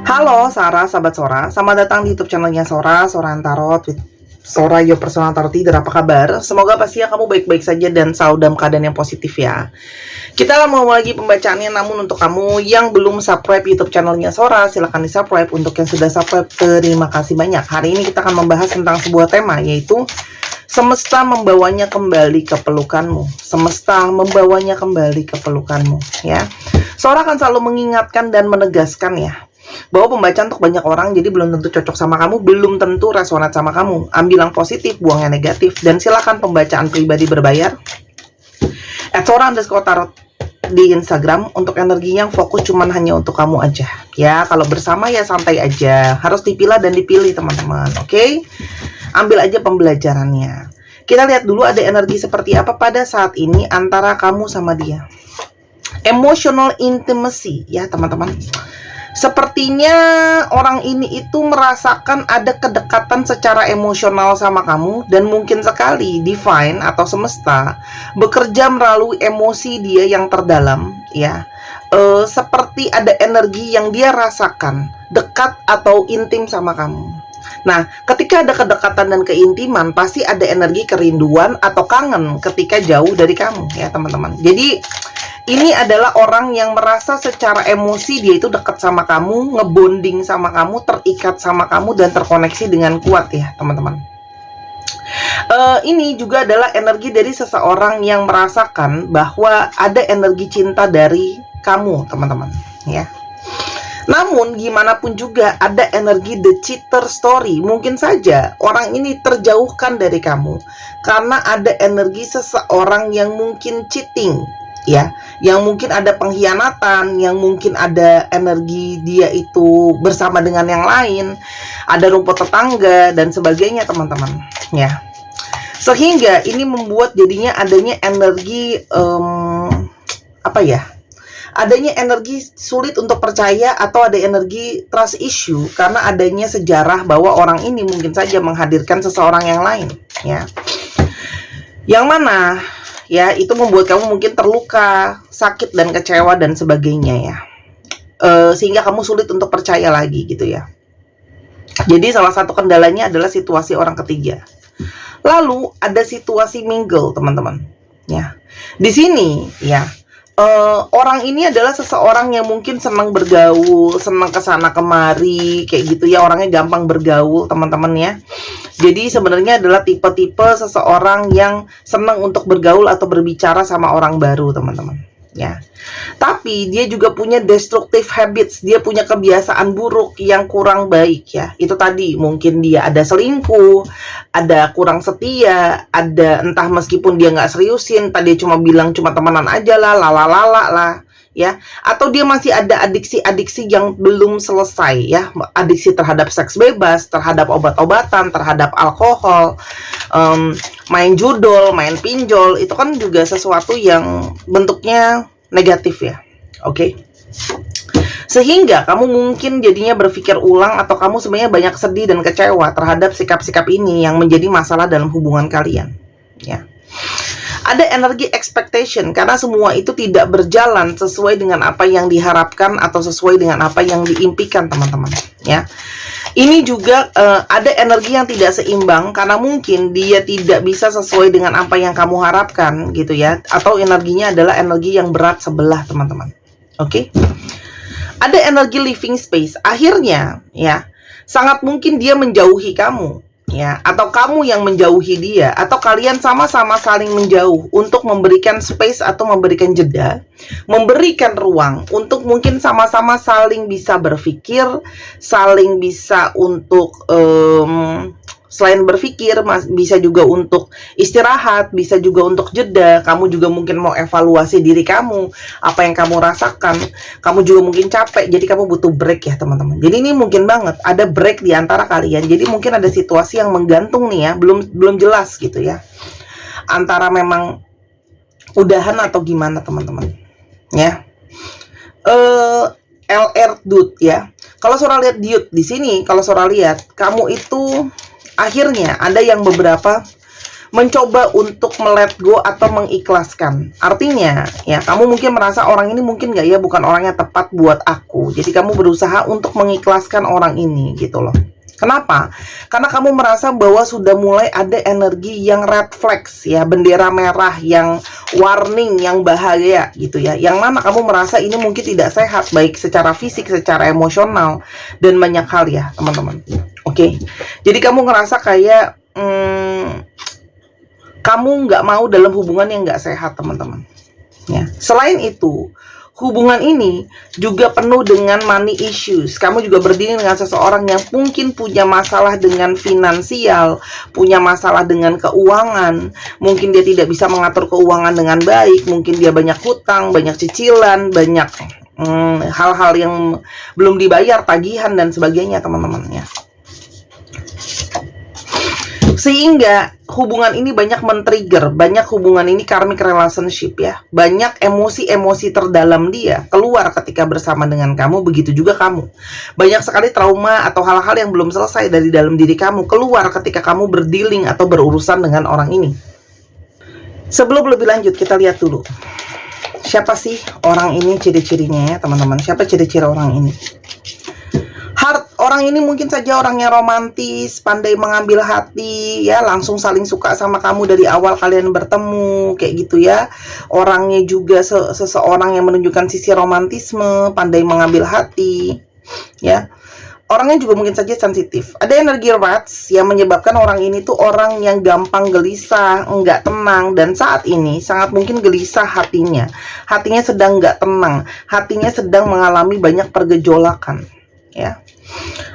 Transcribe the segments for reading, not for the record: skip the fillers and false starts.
Halo Sarah, sahabat Sora. Selamat datang di YouTube channelnya Sora, Sora Tarot with Sora Your Personal Tarot Reader. Apa kabar? Semoga pastinya kamu baik-baik saja dan selalu dalam keadaan yang positif ya. Kita akan mulai lagi pembacaannya, namun untuk kamu yang belum subscribe YouTube channelnya Sora, silahkan di subscribe. Untuk yang sudah subscribe, terima kasih banyak. Hari ini kita akan membahas tentang sebuah tema, yaitu semesta membawanya kembali ke pelukanmu. Semesta membawanya kembali ke pelukanmu ya. Sora akan selalu mengingatkan dan menegaskan ya, bahwa pembacaan untuk banyak orang, jadi belum tentu cocok sama kamu, belum tentu resonat sama kamu. Ambil yang positif, buang yang negatif, dan silakan pembacaan pribadi berbayar @sora_tarot di Instagram. Untuk energi yang fokus cuman hanya untuk kamu aja ya. Kalau bersama ya santai aja, harus dipilah dan dipilih teman-teman. Oke, ambil aja pembelajarannya. Kita lihat dulu ada energi seperti apa pada saat ini antara kamu sama dia. Emotional intimacy ya teman-teman. Sepertinya orang ini itu merasakan ada kedekatan secara emosional sama kamu, dan mungkin sekali divine atau semesta bekerja melalui emosi dia yang terdalam ya. Seperti ada energi yang dia rasakan dekat atau intim sama kamu. Nah, ketika ada kedekatan dan keintiman, pasti ada energi kerinduan atau kangen ketika jauh dari kamu ya teman-teman. Jadi ini adalah orang yang merasa secara emosi dia itu dekat sama kamu, ngebonding sama kamu, terikat sama kamu, dan terkoneksi dengan kuat ya teman-teman. Ini juga adalah energi dari seseorang yang merasakan bahwa ada energi cinta dari kamu teman-teman ya. Namun gimana pun juga ada energi the cheater story. Mungkin saja orang ini terjauhkan dari kamu karena ada energi seseorang yang mungkin cheating ya, yang mungkin ada pengkhianatan, yang mungkin ada energi dia itu bersama dengan yang lain, ada rumput tetangga dan sebagainya teman-teman ya. Sehingga ini membuat jadinya adanya energi adanya energi sulit untuk percaya, atau ada energi trust issue karena adanya sejarah bahwa orang ini mungkin saja menghadirkan seseorang yang lain ya. Yang mana ya, itu membuat kamu mungkin terluka, sakit dan kecewa dan sebagainya ya. Sehingga kamu sulit untuk percaya lagi gitu ya. Jadi salah satu kendalanya adalah situasi orang ketiga. Lalu ada situasi mingle teman-teman ya. Di sini ya, orang ini adalah seseorang yang mungkin senang bergaul, senang kesana kemari kayak gitu ya. Orangnya gampang bergaul teman-teman ya. Jadi sebenarnya adalah tipe-tipe seseorang yang senang untuk bergaul atau berbicara sama orang baru teman-teman ya. Tapi dia juga punya destructive habits, dia punya kebiasaan buruk yang kurang baik ya. Itu tadi mungkin dia ada selingkuh, ada kurang setia, ada entah meskipun dia nggak seriusin, tadi dia cuma bilang cuma temenan aja lah, lah ya, atau dia masih ada adiksi-adiksi yang belum selesai ya, adiksi terhadap seks bebas, terhadap obat-obatan, terhadap alkohol, main judol, main pinjol, itu kan juga sesuatu yang bentuknya negatif ya. Oke. Sehingga kamu mungkin jadinya berpikir ulang, atau kamu sebenarnya banyak sedih dan kecewa terhadap sikap-sikap ini yang menjadi masalah dalam hubungan kalian ya. Ada energi expectation karena semua itu tidak berjalan sesuai dengan apa yang diharapkan atau sesuai dengan apa yang diimpikan teman-teman ya. Ini juga ada energi yang tidak seimbang karena mungkin dia tidak bisa sesuai dengan apa yang kamu harapkan gitu ya, atau energinya adalah energi yang berat sebelah teman-teman. Oke. Ada energi living space, akhirnya ya sangat mungkin dia menjauhi kamu ya, atau kamu yang menjauhi dia, atau kalian sama-sama saling menjauh untuk memberikan space atau memberikan jeda, memberikan ruang untuk mungkin sama-sama saling bisa berpikir, saling bisa untuk selain berpikir, bisa juga untuk istirahat, bisa juga untuk jeda. Kamu juga mungkin mau evaluasi diri kamu, apa yang kamu rasakan. Kamu juga mungkin capek, jadi kamu butuh break ya teman-teman. Jadi ini mungkin banget ada break di antara kalian. Jadi mungkin ada situasi yang menggantung nih ya, belum jelas gitu ya, antara memang udahan atau gimana teman-teman ya. LR dude ya. Kalau Sora lihat dude di sini, kalau Sora lihat kamu itu akhirnya ada yang beberapa mencoba untuk let go atau mengikhlaskan. Artinya, ya kamu mungkin merasa orang ini mungkin nggak ya, bukan orang yang tepat buat aku. Jadi kamu berusaha untuk mengikhlaskan orang ini gitu loh. Kenapa? Karena kamu merasa bahwa sudah mulai ada energi yang red flags ya, bendera merah yang warning, yang bahaya gitu ya. Yang mana kamu merasa ini mungkin tidak sehat, baik secara fisik, secara emosional, dan banyak hal ya teman-teman. Oke, jadi kamu ngerasa kayak kamu nggak mau dalam hubungan yang nggak sehat teman-teman. Ya. Selain itu, hubungan ini juga penuh dengan money issues. Kamu juga berdiri dengan seseorang yang mungkin punya masalah dengan finansial, punya masalah dengan keuangan. Mungkin dia tidak bisa mengatur keuangan dengan baik. Mungkin dia banyak hutang, banyak cicilan, banyak hal-hal yang belum dibayar, tagihan dan sebagainya teman-teman ya. Sehingga hubungan ini banyak men-trigger, banyak hubungan ini karmic relationship ya. Banyak emosi-emosi terdalam dia keluar ketika bersama dengan kamu, begitu juga kamu. Banyak sekali trauma atau hal-hal yang belum selesai dari dalam diri kamu keluar ketika kamu berdealing atau berurusan dengan orang ini. Sebelum lebih lanjut, kita lihat dulu. Siapa sih orang ini, ciri-cirinya ya teman-teman? Siapa ciri-ciri orang ini? Orang ini mungkin saja orang yang romantis, pandai mengambil hati, ya langsung saling suka sama kamu dari awal kalian bertemu, kayak gitu ya. Orangnya juga seseorang yang menunjukkan sisi romantisme, pandai mengambil hati, ya. Orangnya juga mungkin saja sensitif. Ada energi rats yang menyebabkan orang ini tuh orang yang gampang gelisah, enggak tenang, dan saat ini sangat mungkin gelisah hatinya. Hatinya sedang enggak tenang, hatinya sedang mengalami banyak pergejolakan, ya.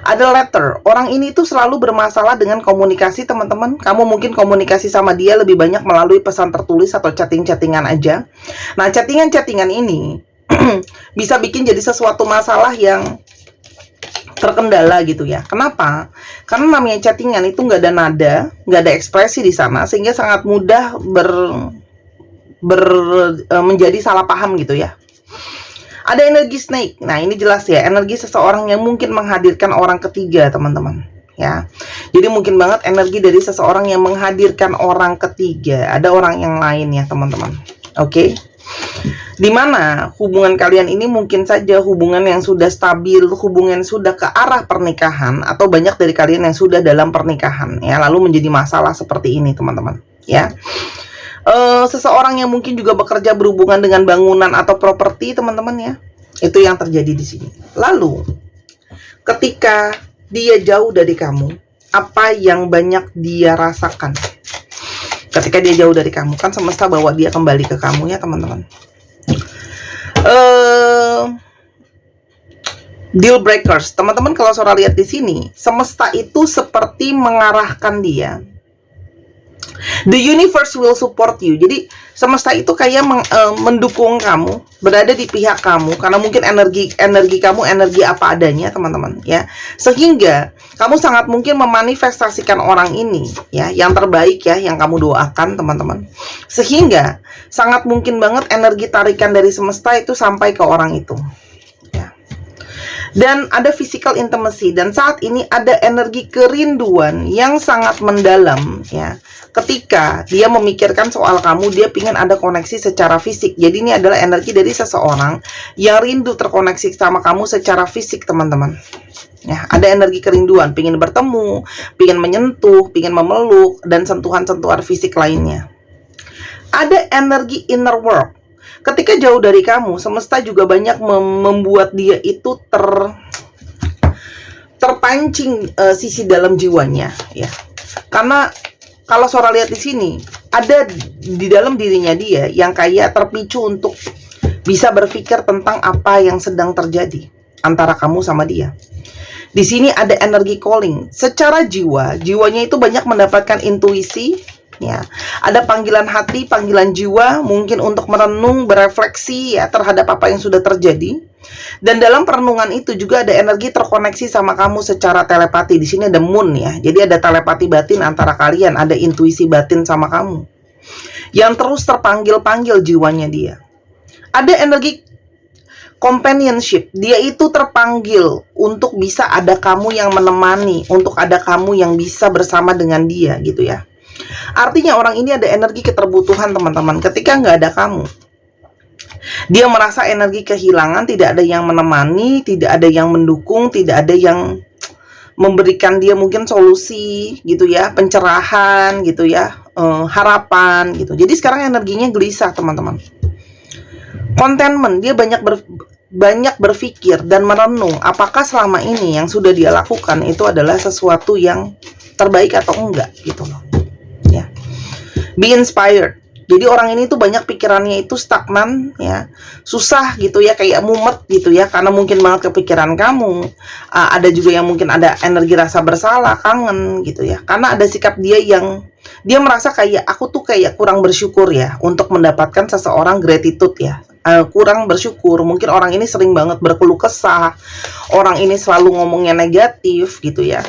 Ada letter, orang ini tuh selalu bermasalah dengan komunikasi teman-teman. Kamu mungkin komunikasi sama dia lebih banyak melalui pesan tertulis atau chatting-chattingan aja. Nah, chattingan-chattingan ini bisa bikin jadi sesuatu masalah yang terkendala gitu ya. Kenapa? Karena namanya chattingan itu nggak ada nada, nggak ada ekspresi di sana, sehingga sangat mudah menjadi salah paham gitu ya. Ada energi snake. Nah, ini jelas ya, energi seseorang yang mungkin menghadirkan orang ketiga, teman-teman. Ya. Jadi mungkin banget energi dari seseorang yang menghadirkan orang ketiga. Ada orang yang lain ya, teman-teman. Oke. Dimana hubungan kalian ini mungkin saja hubungan yang sudah stabil, hubungan sudah ke arah pernikahan, atau banyak dari kalian yang sudah dalam pernikahan ya, lalu menjadi masalah seperti ini, teman-teman. Ya. Seseorang yang mungkin juga bekerja berhubungan dengan bangunan atau properti, teman-teman ya. Itu yang terjadi di sini. Lalu, ketika dia jauh dari kamu, apa yang banyak dia rasakan? Ketika dia jauh dari kamu, kan semesta bawa dia kembali ke kamu ya, teman-teman. Deal breakers, teman-teman. Kalau Sora lihat di sini, semesta itu seperti mengarahkan dia. The universe will support you. Jadi semesta itu kayak mendukung kamu, berada di pihak kamu, karena mungkin energi kamu energi apa adanya, teman-teman ya. Sehingga kamu sangat mungkin memanifestasikan orang ini ya, yang terbaik ya, yang kamu doakan, teman-teman. Sehingga sangat mungkin banget energi tarikan dari semesta itu sampai ke orang itu. Dan ada physical intimacy, dan saat ini ada energi kerinduan yang sangat mendalam ya. Ketika dia memikirkan soal kamu, dia ingin ada koneksi secara fisik. Jadi ini adalah energi dari seseorang yang rindu terkoneksi sama kamu secara fisik, teman-teman. Ya, ada energi kerinduan, ingin bertemu, ingin menyentuh, ingin memeluk, dan sentuhan-sentuhan fisik lainnya. Ada energi inner work. Ketika jauh dari kamu, semesta juga banyak membuat dia itu terpancing sisi dalam jiwanya ya. Karena kalau Sora lihat di sini, ada di dalam dirinya dia yang kayak terpicu untuk bisa berpikir tentang apa yang sedang terjadi antara kamu sama dia. Di sini ada energi calling. Secara jiwanya itu banyak mendapatkan intuisi. Ya, ada panggilan hati, panggilan jiwa, mungkin untuk merenung, berefleksi ya terhadap apa yang sudah terjadi. Dan dalam perenungan itu juga ada energi terkoneksi sama kamu secara telepati. Di sini ada moon ya. Jadi ada telepati batin antara kalian, ada intuisi batin sama kamu. Yang terus terpanggil-panggil jiwanya dia. Ada energi companionship. Dia itu terpanggil untuk bisa ada kamu yang menemani, untuk ada kamu yang bisa bersama dengan dia gitu ya. Artinya orang ini ada energi keterbutuhan teman-teman. Ketika nggak ada kamu, dia merasa energi kehilangan, tidak ada yang menemani, tidak ada yang mendukung, tidak ada yang memberikan dia mungkin solusi gitu ya, pencerahan gitu ya, harapan gitu. Jadi sekarang energinya gelisah teman-teman. Contentment, dia banyak berpikir dan merenung apakah selama ini yang sudah dia lakukan itu adalah sesuatu yang terbaik atau enggak gitu loh ya. Be inspired. Jadi orang ini tuh banyak pikirannya itu stagnan ya, susah gitu ya, kayak mumet gitu ya, karena mungkin banget kepikiran kamu. Ada juga yang mungkin ada energi rasa bersalah, kangen gitu ya, karena ada sikap dia yang dia merasa kayak aku tuh kayak kurang bersyukur ya untuk mendapatkan seseorang gratitude ya. Kurang bersyukur, mungkin orang ini sering banget berkeluh kesah, orang ini selalu ngomongnya negatif gitu ya,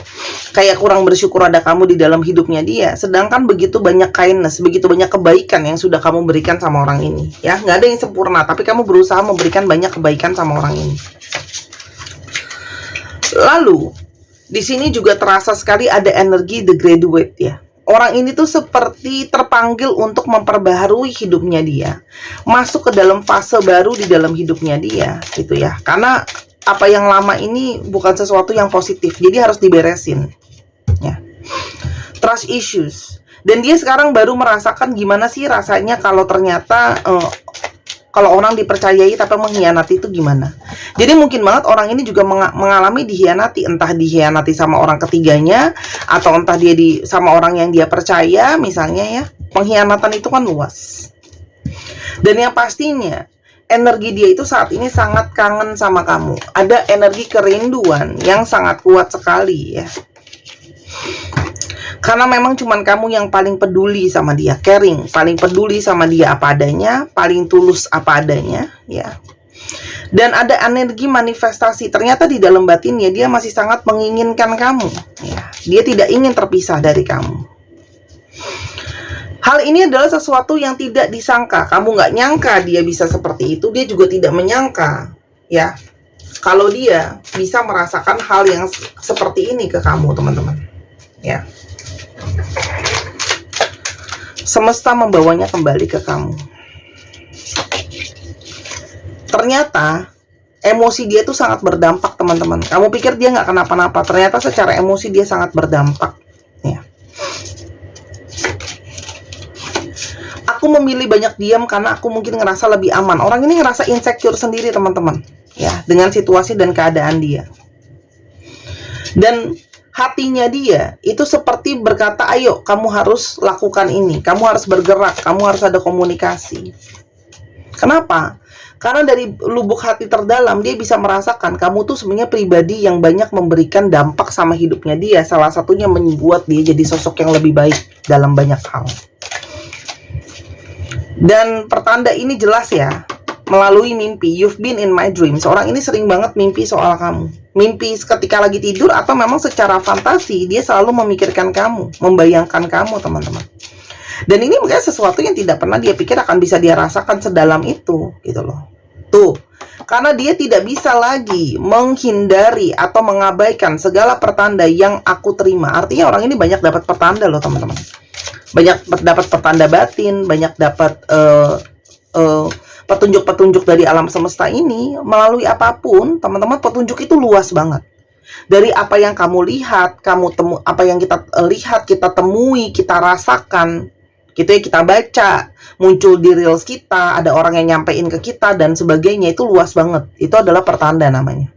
kayak kurang bersyukur ada kamu di dalam hidupnya dia. Sedangkan begitu banyak kindness, begitu banyak kebaikan yang sudah kamu berikan sama orang ini ya. Nggak ada yang sempurna, tapi kamu berusaha memberikan banyak kebaikan sama orang ini. Lalu di sini juga terasa sekali ada energi the graduate ya. Orang ini tuh seperti terpanggil untuk memperbaharui hidupnya dia, masuk ke dalam fase baru di dalam hidupnya dia gitu ya. Karena apa yang lama ini bukan sesuatu yang positif, jadi harus diberesin ya. Trust issues, dan dia sekarang baru merasakan gimana sih rasanya kalau ternyata kalau orang dipercayai tapi mengkhianati itu gimana. Jadi mungkin banget orang ini juga mengalami dihianati, entah dihianati sama orang ketiganya, atau entah dia sama orang yang dia percaya misalnya ya. Pengkhianatan itu kan luas. Dan yang pastinya energi dia itu saat ini sangat kangen sama kamu. Ada energi kerinduan yang sangat kuat sekali ya. Karena memang cuman kamu yang paling peduli sama dia, caring, paling peduli sama dia apa adanya, paling tulus apa adanya ya. Dan ada energi manifestasi, ternyata di dalam batinnya dia masih sangat menginginkan kamu ya. Dia tidak ingin terpisah dari kamu. Hal ini adalah sesuatu yang tidak disangka. Kamu nggak nyangka dia bisa seperti itu, dia juga tidak menyangka ya kalau dia bisa merasakan hal yang seperti ini ke kamu teman-teman ya. Semesta membawanya kembali ke kamu. Ternyata emosi dia tuh sangat berdampak teman-teman. Kamu pikir dia nggak kenapa-napa, ternyata secara emosi dia sangat berdampak ya. Aku memilih banyak diam karena aku mungkin ngerasa lebih aman. Orang ini ngerasa insecure sendiri teman-teman ya, dengan situasi dan keadaan dia. Dan hatinya dia itu seperti berkata, ayo kamu harus lakukan ini, kamu harus bergerak, kamu harus ada komunikasi. Kenapa? Karena dari lubuk hati terdalam dia bisa merasakan kamu tuh sebenarnya pribadi yang banyak memberikan dampak sama hidupnya dia. Salah satunya membuat dia jadi sosok yang lebih baik dalam banyak hal. Dan pertanda ini jelas ya, melalui mimpi. You've been in my dreams. Orang ini sering banget mimpi soal kamu. Mimpi ketika lagi tidur atau memang secara fantasi dia selalu memikirkan kamu, membayangkan kamu teman-teman. Dan ini mungkin sesuatu yang tidak pernah dia pikir akan bisa dia rasakan sedalam itu gitu loh. Tuh, karena dia tidak bisa lagi menghindari atau mengabaikan segala pertanda yang aku terima. Artinya orang ini banyak dapat pertanda loh teman-teman. Banyak dapat pertanda batin, banyak dapat petunjuk-petunjuk dari alam semesta ini melalui apapun, teman-teman. Petunjuk itu luas banget. Dari apa yang kamu lihat, apa yang kita lihat, kita temui, kita rasakan, gitu ya, kita baca, muncul di reels kita, ada orang yang nyampein ke kita dan sebagainya, itu luas banget. Itu adalah pertanda namanya.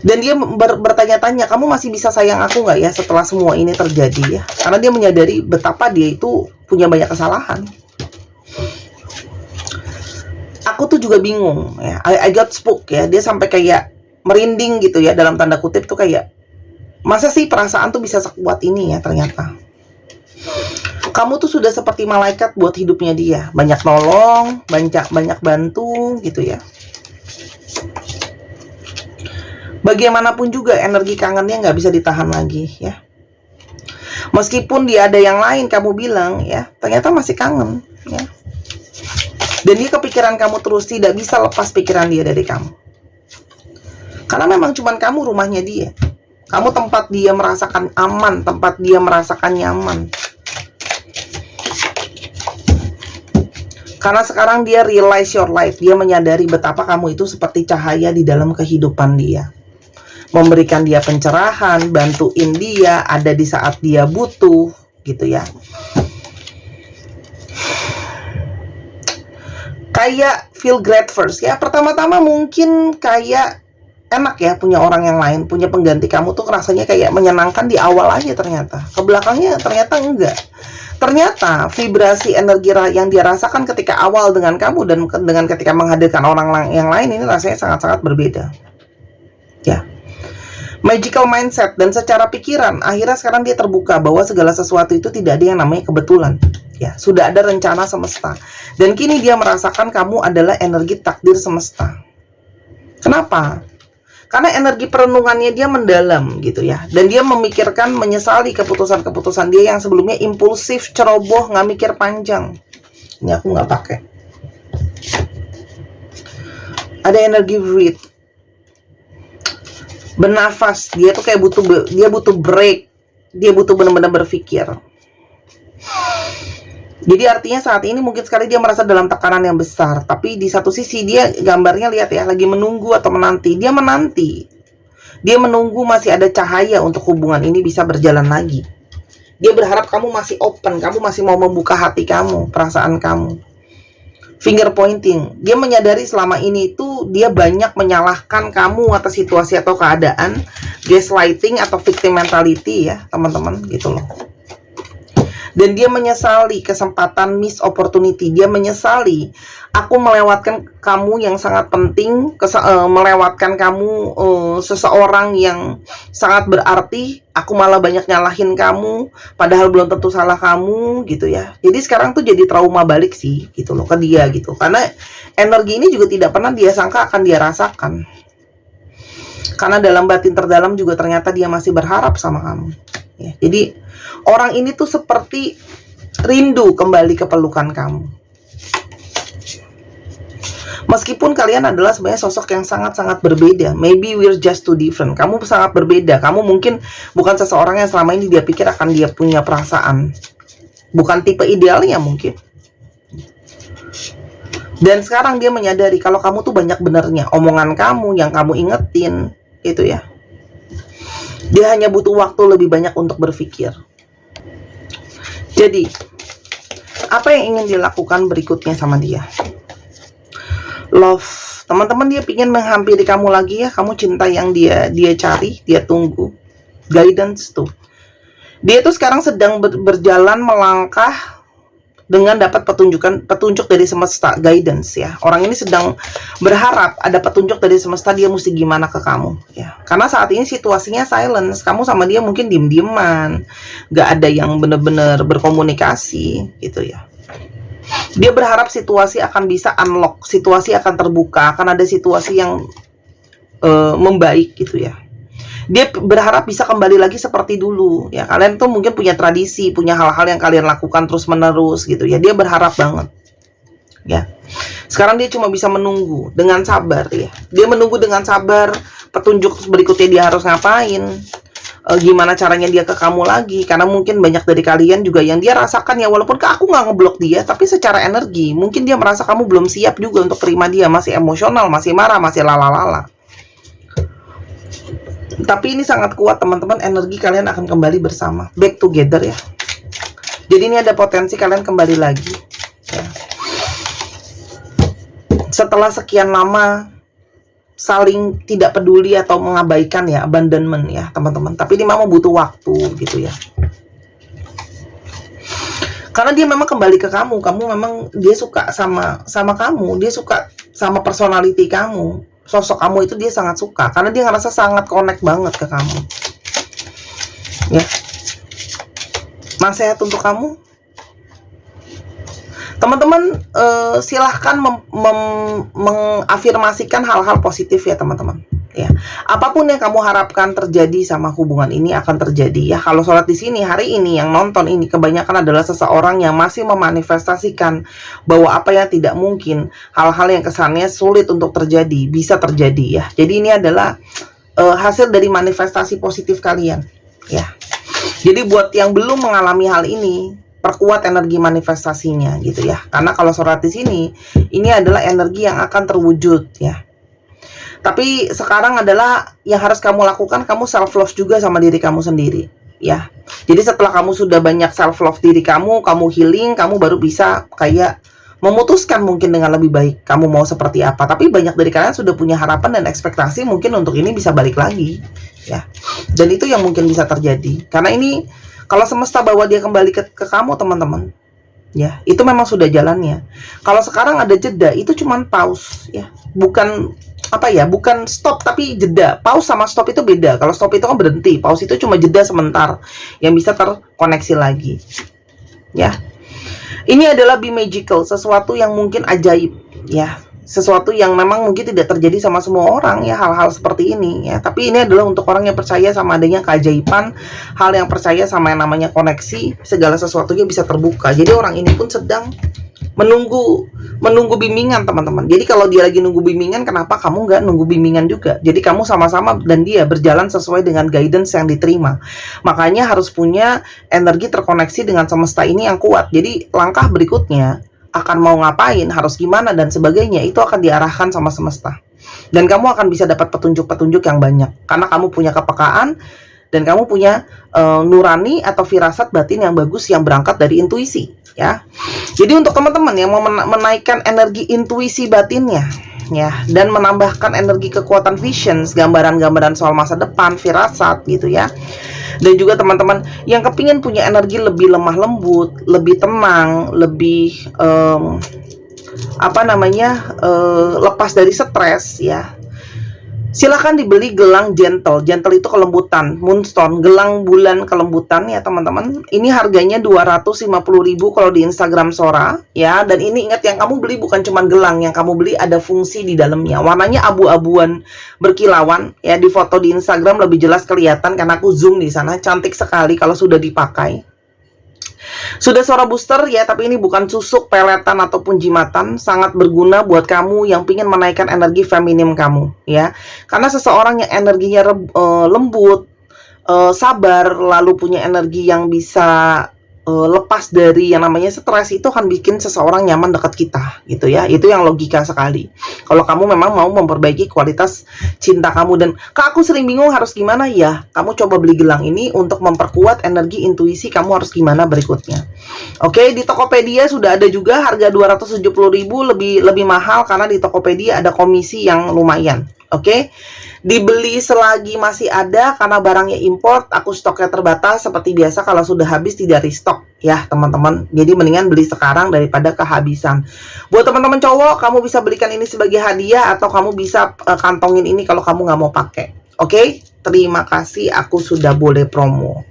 Dan dia bertanya-tanya, kamu masih bisa sayang aku nggak ya setelah semua ini terjadi ya? Karena dia menyadari betapa dia itu punya banyak kesalahan. Aku tuh juga bingung ya, I got spooked ya. Dia sampai kayak merinding gitu ya, dalam tanda kutip tuh kayak, masa sih perasaan tuh bisa sekuat ini ya ternyata. Kamu tuh sudah seperti malaikat buat hidupnya dia, banyak nolong, banyak bantu gitu ya. Bagaimanapun juga energi kangennya nggak bisa ditahan lagi ya. Meskipun dia ada yang lain, kamu bilang ya, ternyata masih kangen ya. Dan dia kepikiran kamu terus, tidak bisa lepas pikiran dia dari kamu. Karena memang cuman kamu rumahnya dia. Kamu tempat dia merasakan aman, tempat dia merasakan nyaman. Karena sekarang dia realize your life, dia menyadari betapa kamu itu seperti cahaya di dalam kehidupan dia. Memberikan dia pencerahan, bantuin dia, ada di saat dia butuh, gitu ya. Kayak feel great first ya. Pertama-tama mungkin kayak enak ya punya orang yang lain, punya pengganti kamu tuh rasanya kayak menyenangkan di awal aja ternyata. Ke belakangnya ternyata enggak. Ternyata vibrasi energi yang dia rasakan ketika awal dengan kamu dan dengan ketika menghadirkan orang yang lain ini rasanya sangat-sangat berbeda. Ya. Magical mindset dan secara pikiran akhirnya sekarang dia terbuka bahwa segala sesuatu itu tidak ada yang namanya kebetulan. Ya, sudah ada rencana semesta. Dan kini dia merasakan kamu adalah energi takdir semesta. Kenapa? Karena energi perenungannya dia mendalam gitu ya. Dan dia memikirkan, menyesali keputusan-keputusan dia yang sebelumnya impulsif, ceroboh, nggak mikir panjang. Ini aku nggak pakai. Ada energi breathe. Bernafas, dia tuh kayak butuh break. Dia butuh benar-benar berpikir. Jadi artinya saat ini mungkin sekali dia merasa dalam tekanan yang besar. Tapi di satu sisi dia gambarnya lihat ya, lagi menunggu atau menanti. Dia menanti. Dia menunggu masih ada cahaya untuk hubungan ini bisa berjalan lagi. Dia berharap kamu masih open, kamu masih mau membuka hati kamu, perasaan kamu. Finger pointing. Dia menyadari selama ini itu dia banyak menyalahkan kamu atas situasi atau keadaan. Gaslighting atau victim mentality ya teman-teman gitu loh. Dan dia menyesali kesempatan miss opportunity. Dia menyesali aku melewatkan kamu yang sangat penting, melewatkan kamu seseorang yang sangat berarti. Aku malah banyak nyalahin kamu, padahal belum tentu salah kamu gitu ya. Jadi sekarang tuh jadi trauma balik sih gitu loh ke dia gitu. Karena energi ini juga tidak pernah dia sangka akan dia rasakan. Karena dalam batin terdalam juga ternyata dia masih berharap sama kamu. Ya, jadi orang ini tuh seperti rindu kembali ke pelukan kamu. Meskipun kalian adalah sebenarnya sosok yang sangat-sangat berbeda. Maybe we're just too different. Kamu sangat berbeda. Kamu mungkin bukan seseorang yang selama ini dia pikir akan dia punya perasaan. Bukan tipe idealnya mungkin. Dan sekarang dia menyadari kalau kamu tuh banyak benernya. Omongan kamu yang kamu ingetin gitu ya. Dia hanya butuh waktu lebih banyak untuk berpikir. Jadi, apa yang ingin dilakukan berikutnya sama dia? Love. Teman-teman, dia ingin menghampiri kamu lagi ya. Kamu cinta yang dia cari, dia tunggu. Guidance tuh. Dia tuh sekarang sedang berjalan melangkah dengan dapat petunjuk dari semesta, guidance ya. Orang ini sedang berharap ada petunjuk dari semesta dia mesti gimana ke kamu ya. Karena saat ini situasinya silence, kamu sama dia mungkin diem-dieman, gak ada yang benar-benar berkomunikasi gitu ya. Dia berharap situasi akan bisa unlock, situasi akan terbuka, akan ada situasi yang membaik gitu ya. Dia berharap bisa kembali lagi seperti dulu ya. Kalian tuh mungkin punya tradisi, punya hal-hal yang kalian lakukan terus menerus gitu ya. Dia berharap banget ya. Sekarang dia cuma bisa menunggu dengan sabar ya. Dia menunggu dengan sabar petunjuk berikutnya dia harus ngapain, gimana caranya dia ke kamu lagi. Karena mungkin banyak dari kalian juga yang dia rasakan ya, walaupun aku nggak ngeblok dia, tapi secara energi mungkin dia merasa kamu belum siap juga untuk terima dia, masih emosional, masih marah, masih lala-lala. Tapi ini sangat kuat teman-teman, energi kalian akan kembali bersama, back together ya. Jadi ini ada potensi kalian kembali lagi ya. Setelah sekian lama saling tidak peduli atau mengabaikan ya, abandonment ya teman-teman. Tapi ini memang butuh waktu gitu ya. Karena dia memang kembali ke kamu memang dia suka sama kamu, dia suka sama personality kamu. Sosok kamu itu dia sangat suka karena dia ngerasa sangat connect banget ke kamu ya. Nasihat untuk kamu teman-teman, silahkan mengafirmasikan hal-hal positif ya teman-teman ya. Apapun yang kamu harapkan terjadi sama hubungan ini akan terjadi ya. Kalau sholat di sini hari ini yang nonton ini kebanyakan adalah seseorang yang masih memanifestasikan bahwa apa yang tidak mungkin, hal-hal yang kesannya sulit untuk terjadi bisa terjadi ya. Jadi ini adalah hasil dari manifestasi positif kalian ya. Jadi buat yang belum mengalami hal ini, perkuat energi manifestasinya gitu ya. Karena kalau surat di sini, ini adalah energi yang akan terwujud ya. Tapi sekarang adalah yang harus kamu lakukan, kamu self love juga sama diri kamu sendiri ya. Jadi setelah kamu sudah banyak self love diri kamu healing, kamu baru bisa kayak memutuskan mungkin dengan lebih baik kamu mau seperti apa. Tapi banyak dari kalian sudah punya harapan dan ekspektasi mungkin untuk ini bisa balik lagi ya. Dan itu yang mungkin bisa terjadi. Karena ini kalau semesta bawa dia kembali ke kamu teman-teman ya, itu memang sudah jalannya. Kalau sekarang ada jeda, itu cuman pause ya. Bukan apa ya, bukan stop tapi jeda. Pause sama stop itu beda. Kalau stop itu kan berhenti, pause itu cuma jeda sebentar yang bisa terkoneksi lagi ya. Ini adalah be magical, sesuatu yang mungkin ajaib ya, sesuatu yang memang mungkin tidak terjadi sama semua orang ya, hal-hal seperti ini ya. Tapi ini adalah untuk orang yang percaya sama adanya keajaiban, hal yang percaya sama yang namanya koneksi, segala sesuatunya bisa terbuka. Jadi orang ini pun sedang menunggu bimbingan teman-teman. Jadi kalau dia lagi nunggu bimbingan, kenapa kamu nggak nunggu bimbingan juga? Jadi kamu sama-sama dan dia berjalan sesuai dengan guidance yang diterima. Makanya harus punya energi terkoneksi dengan semesta ini yang kuat. Jadi langkah berikutnya akan mau ngapain, harus gimana dan sebagainya, itu akan diarahkan sama semesta. Dan kamu akan bisa dapat petunjuk-petunjuk yang banyak karena kamu punya kepekaan dan kamu punya nurani atau firasat batin yang bagus yang berangkat dari intuisi ya. Jadi untuk teman-teman yang mau menaikkan energi intuisi batinnya ya, dan menambahkan energi kekuatan visions, gambaran-gambaran soal masa depan, firasat gitu ya. Dan juga teman-teman yang kepingin punya energi lebih lemah lembut, lebih tenang, lebih lepas dari stres ya, silahkan dibeli gelang gentle. Gentle itu kelembutan, moonstone, gelang bulan kelembutan ya teman-teman. Ini harganya 250.000 kalau di Instagram Sora ya. Dan ini ingat, yang kamu beli bukan cuma gelang, yang kamu beli ada fungsi di dalamnya. Warnanya abu-abuan berkilauan ya. Di foto di Instagram lebih jelas kelihatan karena aku zoom di sana. Cantik sekali kalau sudah dipakai. Sudah Sora booster ya, tapi ini bukan susuk, peletan ataupun jimatan. Sangat berguna buat kamu yang ingin menaikkan energi feminim kamu ya. Karena seseorang yang energinya lembut, sabar, lalu punya energi yang bisa lepas dari yang namanya stres, itu akan bikin seseorang nyaman dekat kita gitu ya. Itu yang logika sekali. Kalau kamu memang mau memperbaiki kualitas cinta kamu. Dan Kak, aku sering bingung harus gimana ya, kamu coba beli gelang ini untuk memperkuat energi intuisi kamu harus gimana berikutnya. Oke, di Tokopedia sudah ada juga, harga 270.000, lebih mahal karena di Tokopedia ada komisi yang lumayan. Oke, dibeli selagi masih ada karena barangnya import. Aku stoknya terbatas seperti biasa, kalau sudah habis tidak restock ya teman-teman. Jadi mendingan beli sekarang daripada kehabisan. Buat teman-teman cowok, kamu bisa belikan ini sebagai hadiah atau kamu bisa kantongin ini kalau kamu nggak mau pakai. Oke, terima kasih, aku sudah boleh promo.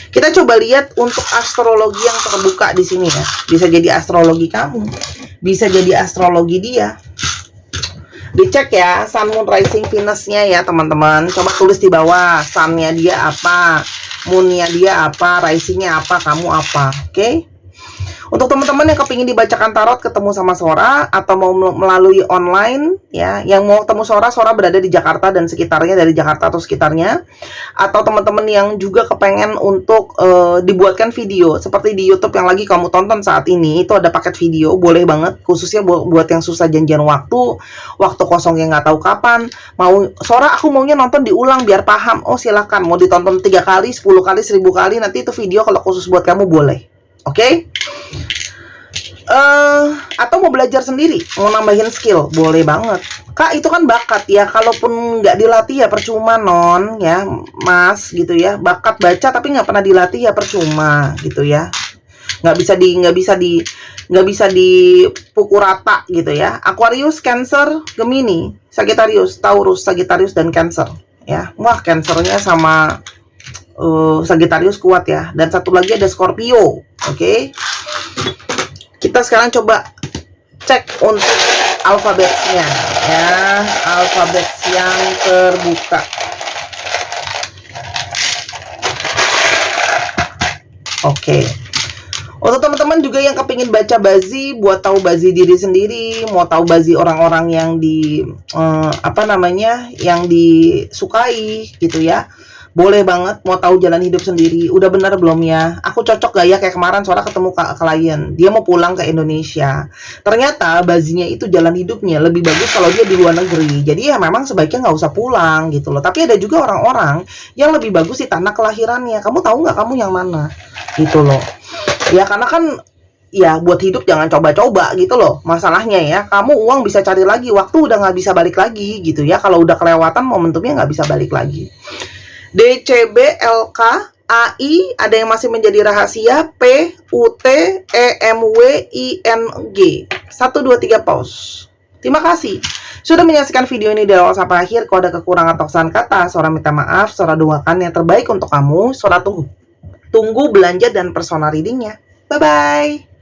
Kita coba lihat untuk astrologi yang terbuka di sini ya. Bisa jadi astrologi kamu, bisa jadi astrologi dia. Dicek ya Sun, Moon, Rising, Venus-nya ya teman-teman. Coba tulis di bawah, Sun-nya dia apa, Moon-nya dia apa, Rising-nya apa, kamu apa. Oke? Untuk teman-teman yang kepingin dibacakan tarot, ketemu sama Sora atau mau melalui online ya, yang mau ketemu Sora berada di Jakarta dan sekitarnya, dari Jakarta atau sekitarnya, atau teman-teman yang juga kepengen untuk dibuatkan video seperti di YouTube yang lagi kamu tonton saat ini, itu ada paket video, boleh banget, khususnya buat yang susah janjian waktu kosong yang nggak tahu kapan, mau Sora aku maunya nonton diulang biar paham, oh silakan, mau ditonton 3 kali, 10 kali, 1000 kali, nanti itu video kalau khusus buat kamu boleh. Oke? Atau mau belajar sendiri, mau nambahin skill, boleh banget. Kak, itu kan bakat ya, kalaupun nggak dilatih ya percuma non ya mas gitu ya. Bakat baca tapi nggak pernah dilatih ya percuma gitu ya. Nggak bisa dipukul rata gitu ya. Aquarius, Cancer, Gemini, Sagittarius, Taurus, Sagittarius dan Cancer ya. Wah, Cancernya sama Sagittarius kuat ya. Dan satu lagi ada Scorpio. Oke. Kita sekarang coba cek untuk alfabetnya ya, alfabet yang terbuka. Oke. Untuk teman-teman juga yang kepingin baca bazi, buat tahu bazi diri sendiri, mau tahu bazi orang-orang yang yang disukai gitu ya, Boleh banget mau tahu jalan hidup sendiri. Udah benar belum ya? Aku cocok gak ya? Kayak kemarin Sora ketemu klien. Dia mau pulang ke Indonesia. Ternyata bazinya itu jalan hidupnya lebih bagus kalau dia di luar negeri. Jadi ya memang sebaiknya nggak usah pulang gitu loh. Tapi ada juga orang-orang yang lebih bagus di tanah kelahirannya. Kamu tahu nggak kamu yang mana? Gitu loh. Ya karena kan ya buat hidup jangan coba-coba gitu loh. Masalahnya ya, kamu uang bisa cari lagi, waktu udah nggak bisa balik lagi gitu ya. Kalau udah kelewatan momentumnya nggak bisa balik lagi. DCB, LK, AI, ada yang masih menjadi rahasia. P, UT, EMW, ING. 1, 2, 3, pause. Terima kasih sudah menyaksikan video ini dari awal sampai akhir. Kalau ada kekurangan atau kesalahan kata, Sora minta maaf. Sora doakan yang terbaik untuk kamu. Sora tunggu belanja dan personal readingnya. Bye-bye.